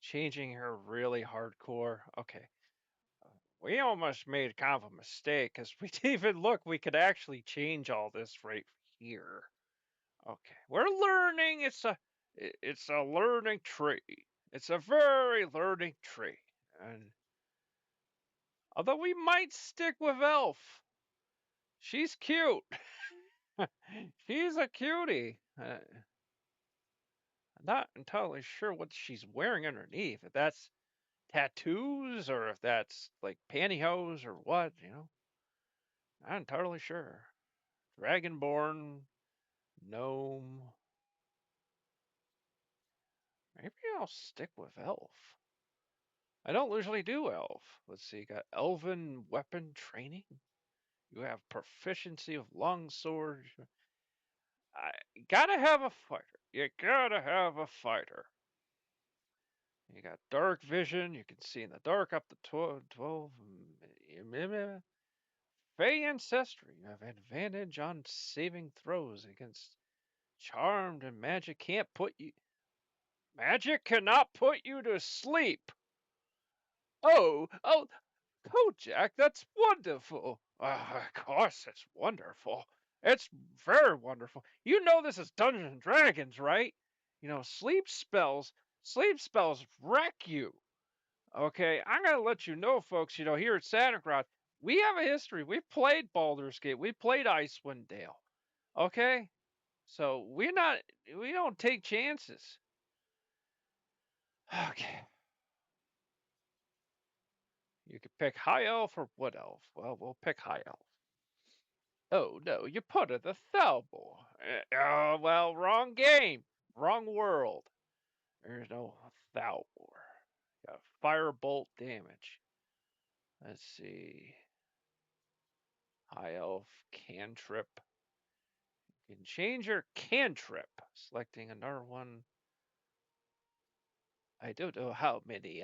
Changing her really hardcore. Okay. We almost made kind of a mistake because we didn't even look. We could actually change all this right here. Okay. We're learning. It's a learning tree. It's a very learning tree. And although we might stick with Elf, she's cute. She's a cutie. I'm not entirely sure what she's wearing underneath. If that's tattoos or if that's like pantyhose or what, not entirely sure. Dragonborn, gnome. Maybe I'll stick with elf. I don't usually do elf. Let's see, got elven weapon training. You have proficiency of longsword. I gotta have a fighter. You gotta have a fighter. You got dark vision. You can see in the dark up to 12. Fey ancestry. You have advantage on saving throws against charmed and magic can't put you. Magic cannot put you to sleep. Oh, Kojak, that's wonderful. Of course, it's wonderful. It's very wonderful. You know this is Dungeons and Dragons, right? Sleep spells wreck you. Okay, I'm gonna let you know, folks. Here at Santa Claus, we have a history. We've played Baldur's Gate. We played Icewind Dale. Okay, so we don't take chances. Okay, you could pick high elf or wood elf. Well, we'll pick high elf. Oh no, you put it the Thalbor. Oh well, wrong game, wrong world. There's no Thalbor. Got firebolt damage. Let's see. High elf cantrip. You can change your cantrip, selecting another one. I don't know how many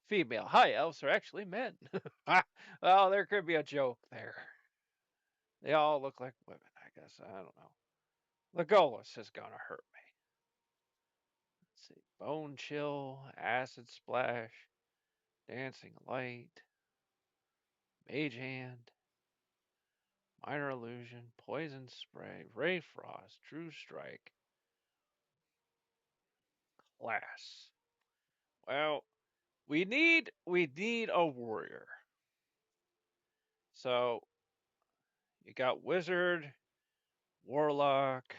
female high elves are actually men. Well, there could be a joke there. They all look like women, I guess. I don't know. Legolas is gonna hurt me. Let's see. Bone chill, acid splash, dancing light, mage hand, minor illusion, poison spray, ray frost, true strike, class. Well, we need a warrior. So you got wizard, warlock,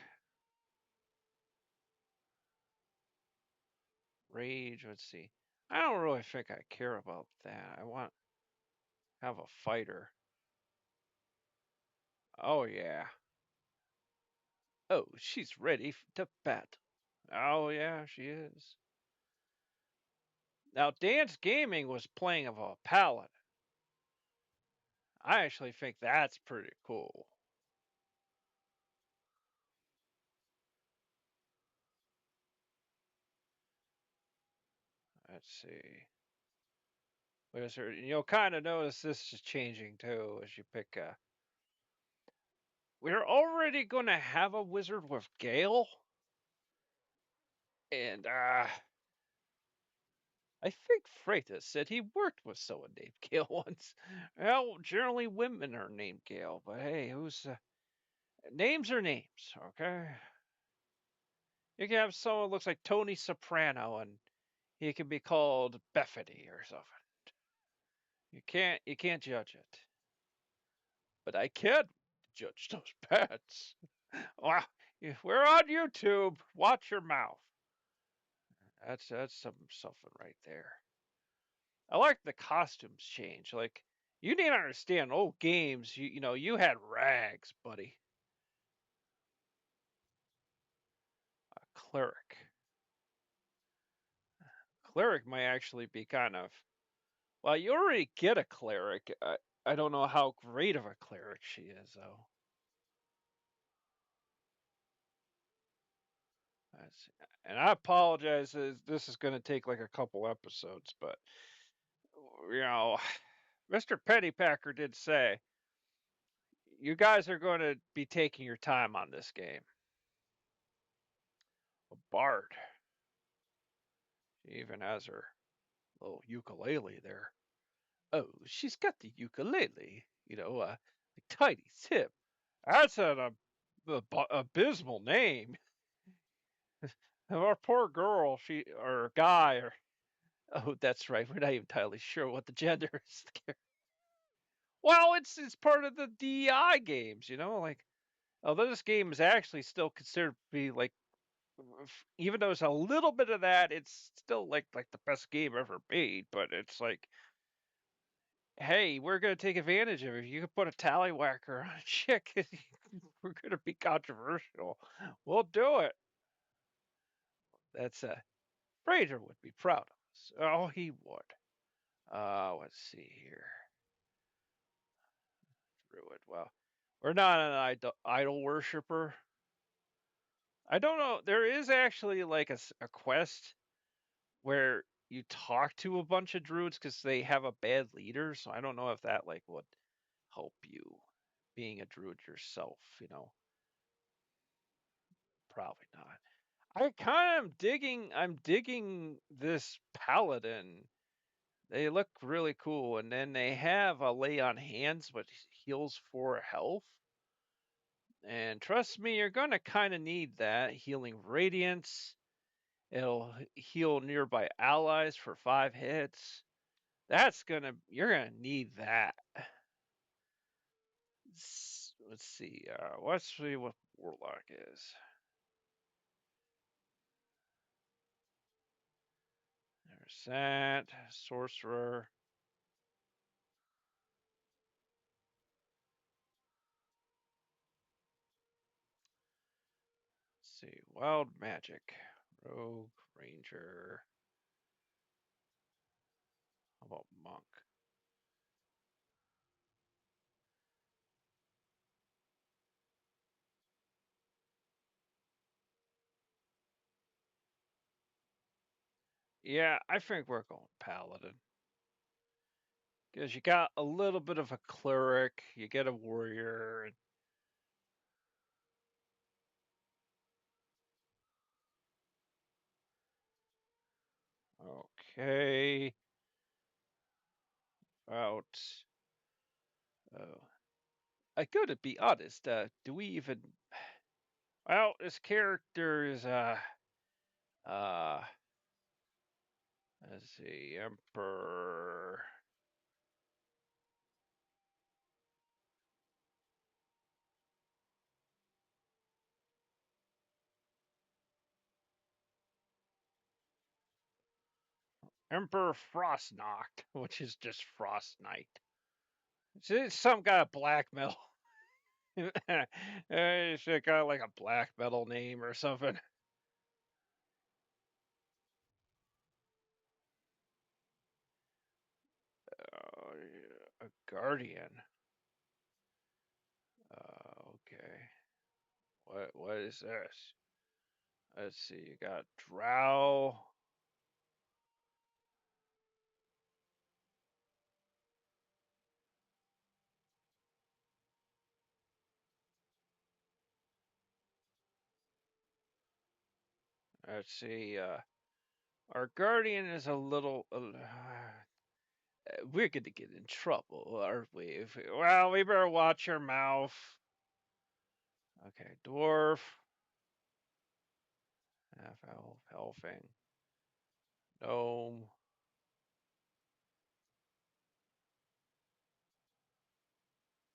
rage. Let's see. I don't really think I care about that. I want to have a fighter. Oh yeah. Oh, she's ready to battle. Oh yeah, she is. Now, Dance Gaming was playing of a paladin. I actually think that's pretty cool. Let's see. Wizard, and you'll kind of notice this is changing too as you pick a. We're already going to have a wizard with Gale, and I think Freitas said he worked with someone named Gale once. Well, generally women are named Gale, but hey, who's names are names, okay? You can have someone who looks like Tony Soprano, and he can be called Bethany or something. You can't judge it, but I can judge those pets. Wow, we're on YouTube. Watch your mouth. That's something right there. I like the costumes change. Like you need to understand old games. You had rags, buddy. A cleric. Cleric might actually be kind of. Well, you already get a cleric. I don't know how great of a cleric she is, though. And I apologize. This is going to take like a couple episodes, but you know, Mr. Pennypacker did say you guys are going to be taking your time on this game. A bard. She even has her little ukulele there. Oh, she's got the ukulele. Like Tiny Tip. That's an abysmal name. Our poor girl, or guy, or oh, that's right. We're not even entirely sure what the gender is. Well, it's part of the DEI games, like although this game is actually still considered to be like, even though it's a little bit of that, it's still like the best game ever made. But it's like, hey, we're gonna take advantage of it. You can put a tallywhacker on a chick. We're gonna be controversial. We'll do it. That's Fraser would be proud of us. Oh, he would. Let's see here. Druid. Well, we're not an idol worshiper. I don't know. There is actually like a quest where you talk to a bunch of druids because they have a bad leader. So I don't know if that like would help you being a druid yourself. Probably not. I kind of digging. I'm digging this paladin. They look really cool, and then they have a lay on hands, which heals 4 health. And trust me, you're gonna kind of need that healing radiance. It'll heal nearby allies for 5 hits. You're gonna need that. Let's see. Let's see what warlock is. There's that sorcerer. Let's see. Wild magic. Rogue, ranger. How about monk? Yeah, I think we're going paladin. Because you got a little bit of a cleric, you get a warrior. Okay. About. Oh. I gotta be honest. Do we even? Well, this character is uh. Let's see, Emperor. Emperor Frostnock, which is just Frost Knight. It's some kind of black metal. It's kind of like a black metal name or something. Yeah, a guardian. Okay. What is this? Let's see. You got Drow. Let's see. Our guardian is a little. We're gonna get in trouble, aren't we? Well, we better watch our mouth. Okay, dwarf. Half elf, elfing. Gnome.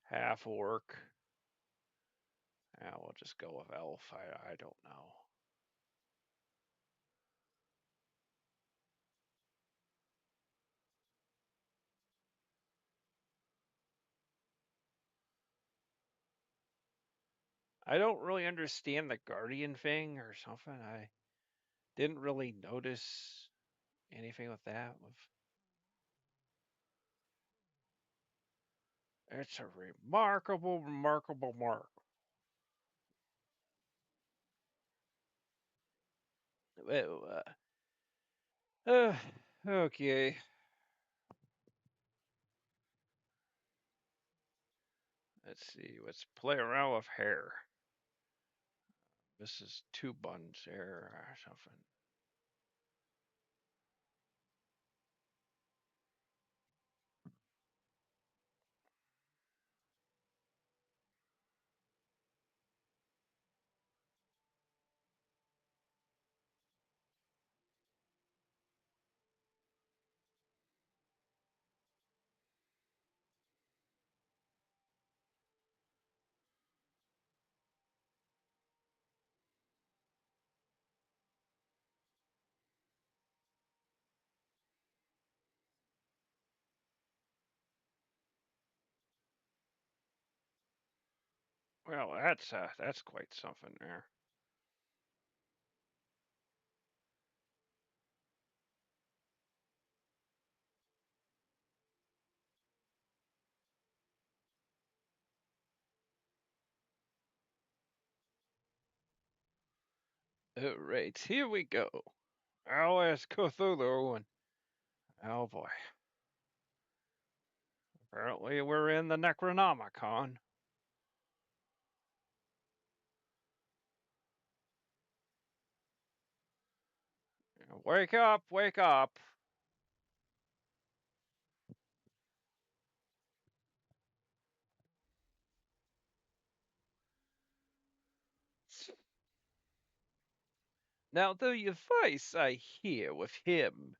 Half orc. Yeah, we'll just go with elf. I don't know. I don't really understand the guardian thing or something. I didn't really notice anything with that. It's a remarkable mark. Well, okay. Let's see. Let's play around with hair. This is 2 buns hair or something. Well, that's quite something there. All right, here we go. LS Cthulhu, and oh boy, apparently we're in the Necronomicon. Wake up, wake up. Now, the advice I hear with him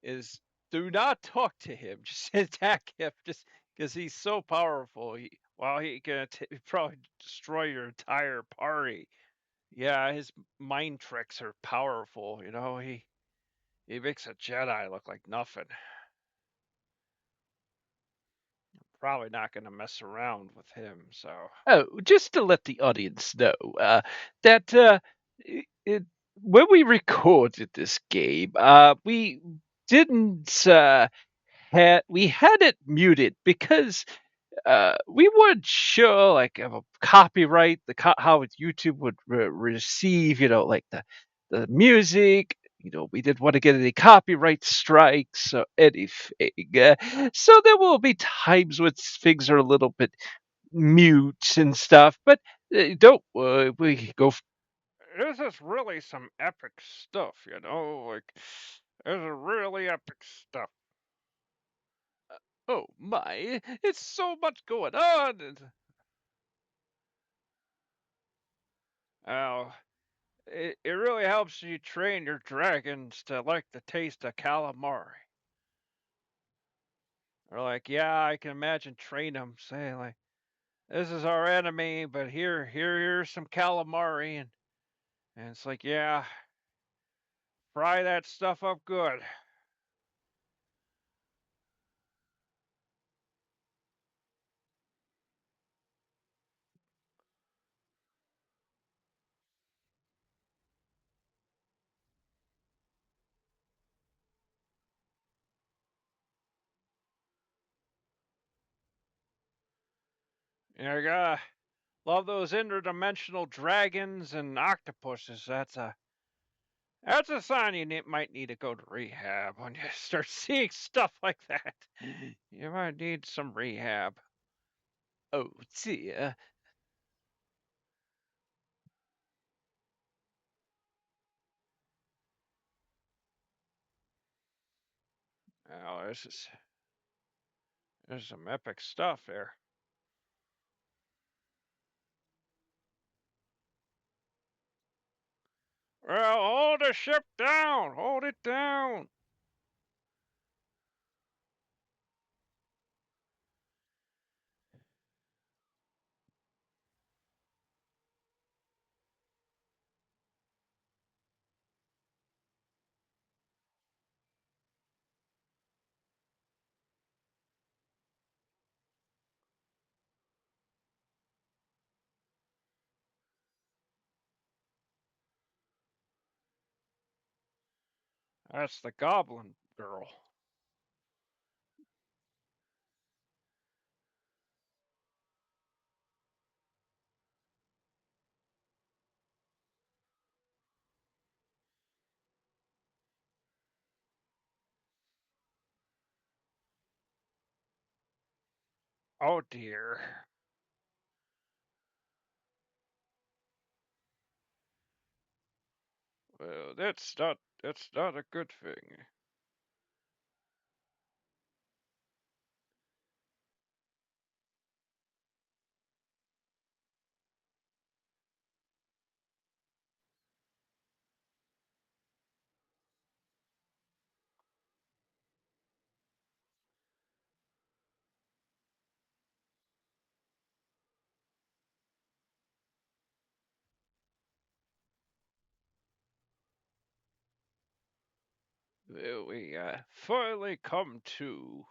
is do not talk to him. Just attack him, just because he's so powerful. He can probably destroy your entire party. Yeah, his mind tricks are powerful. He makes a Jedi look like nothing. Probably not going to mess around with him. So. Oh, just to let the audience know that it, when we recorded this game, we didn't we had it muted because we weren't sure like of a copyright, how YouTube would receive, like the music. We didn't want to get any copyright strikes or anything. So there will be times when things are a little bit mute and stuff, but don't worry, we go. This is really some epic stuff, like this is really epic stuff. Oh my, it's so much going on. Oh, it really helps you train your dragons to like the taste of calamari. Or like, yeah, I can imagine train them saying like, "This is our enemy, but here's some calamari," and it's like, yeah, fry that stuff up good. You gotta love those interdimensional dragons and octopuses. That's a sign you might need to go to rehab when you start seeing stuff like that. You might need some rehab. Oh dear. Oh, this is some epic stuff there. Well, hold the ship down. Hold it down. That's the goblin girl. Oh dear. Well, that's not a good thing. Well, we finally come to.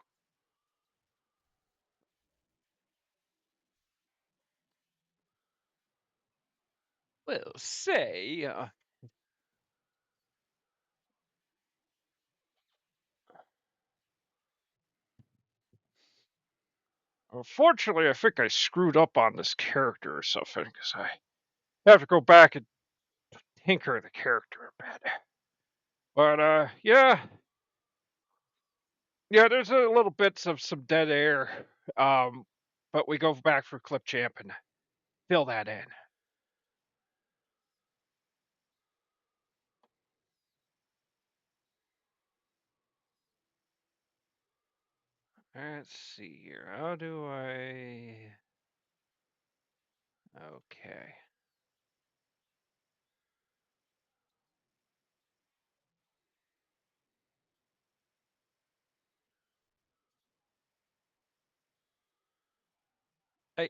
Well, say, unfortunately, I think I screwed up on this character or something because I have to go back and tinker the character a bit. But yeah, yeah, there's a little bits of some dead air. Um, but we go back for Clip Champ and fill that in. Let's see here. How do I? Okay. I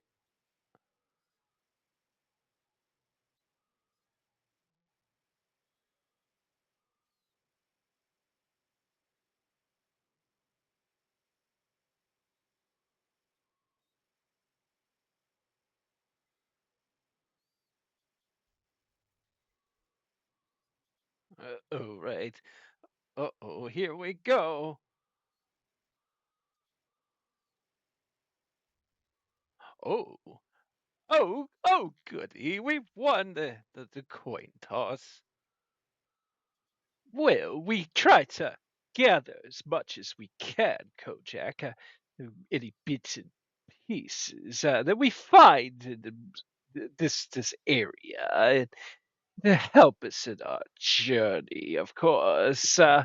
oh right. Oh, here we go. Oh, oh, goody. We've won the coin toss. Well, we try to gather as much as we can, Kojak. Any bits and pieces that we find in this area to help us in our journey, of course. Uh,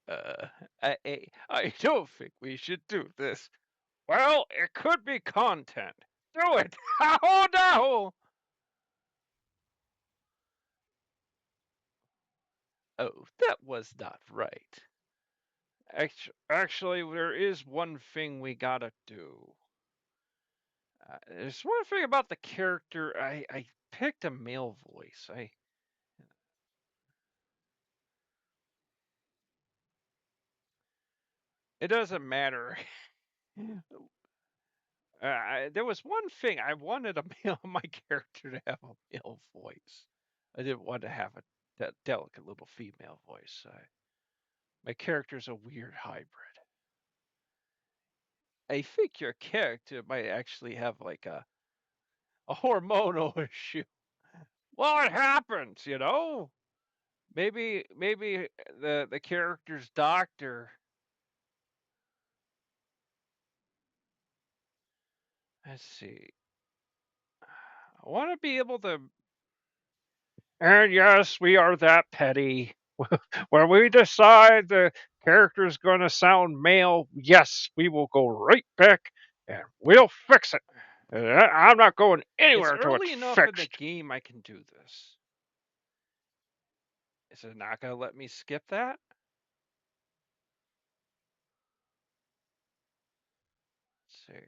I don't think we should do this. Well, it could be content. Do it. Oh no! Oh, that was not right. Actually, there is one thing we gotta do. There's one thing about the character. I picked a male voice. It doesn't matter. There was one thing I wanted a male my character to have a male voice. I didn't want to have a delicate little female voice. My character's a weird hybrid. I think your character might actually have like a hormonal issue. Well, it happens, you know. Maybe the character's doctor. Let's see. I want to be able to. And yes, we are that petty. When we decide the character's going to sound male, yes, we will go right back and we'll fix it. I'm not going It's anywhere till it's early enough in the fixed. game I can do this. Is it not going to let me skip that? Let's see.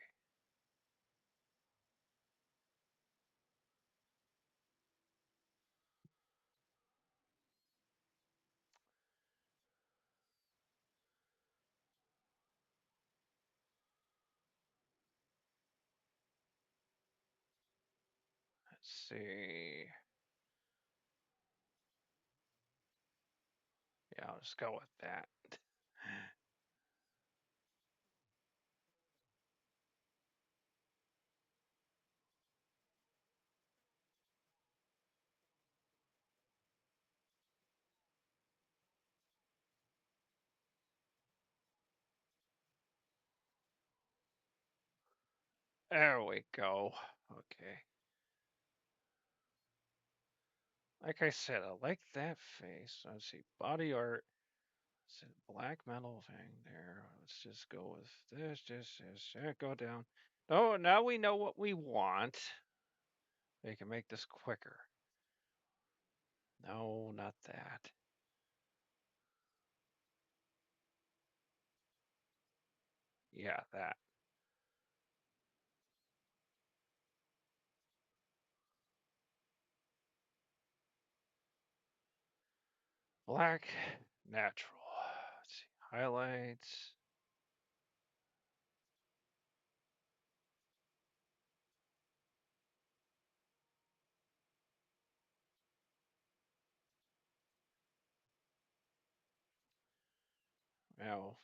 Let's see. Yeah, I'll just go with that. There we go. Okay. Like I said, I like that face. Let's see. Body art. Let's see. Black metal thing there. Let's just go with this. Just go down. Oh, now we know what we want. We can make this quicker. No, not that. Yeah, that. Black natural. Let's see. Highlights. Oh,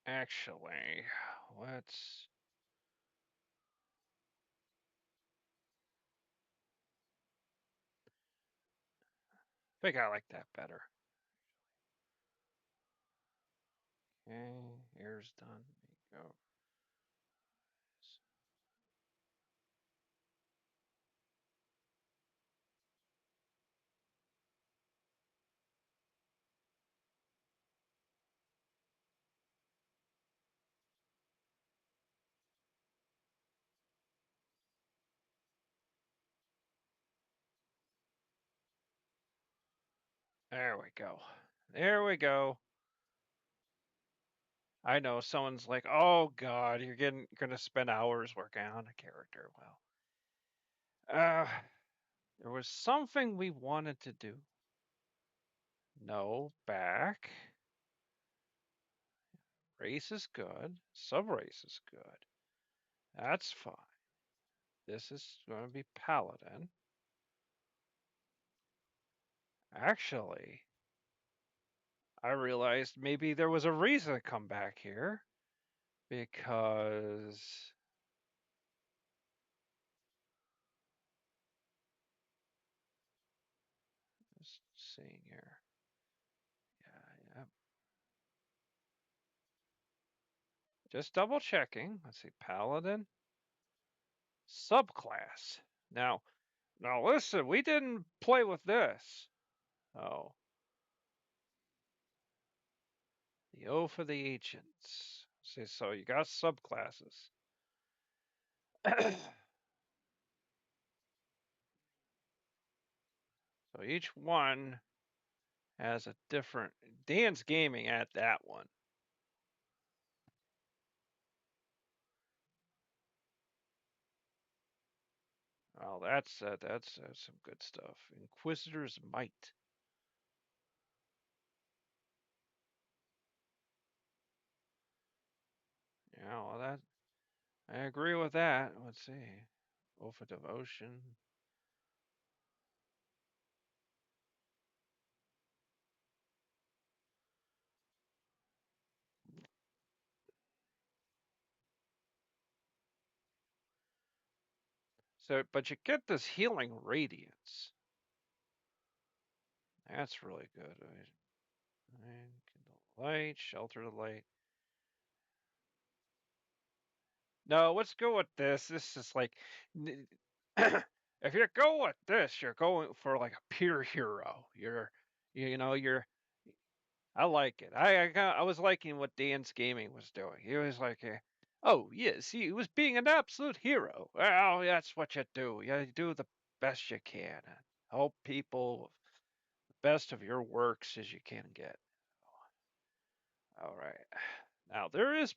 actually, let's. I think I like that better. Okay, here's done. There you go. There we go. There we go. I know someone's like, "Oh God, you're gonna spend hours working on a character." Well, there was something we wanted to do. No, back. Race is good. Sub race is good. That's fine. This is going to be paladin. Actually, I realized maybe there was a reason to come back here because just seeing here. Yeah, yeah. Just double checking. Let's see, paladin subclass. Now, now listen, we didn't play with this. Oh, the Oath of the Ancients. See, so you got subclasses. So each one has a different. Dan's gaming at that one. Oh, that's some good stuff. Inquisitor's Might. Yeah, well, that I agree with that. Let's see. Oath of Devotion. So, but you get this healing radiance. That's really good. Kindle light, shelter the light. No, let's go with this. This is like, if you go with this, you're going for like a pure hero. You're. I like it. I was liking what Dan's gaming was doing. He was like, oh yes, he was being an absolute hero. Well, that's what you do. You do the best you can and help people the best of your works as you can get. All right. Now there is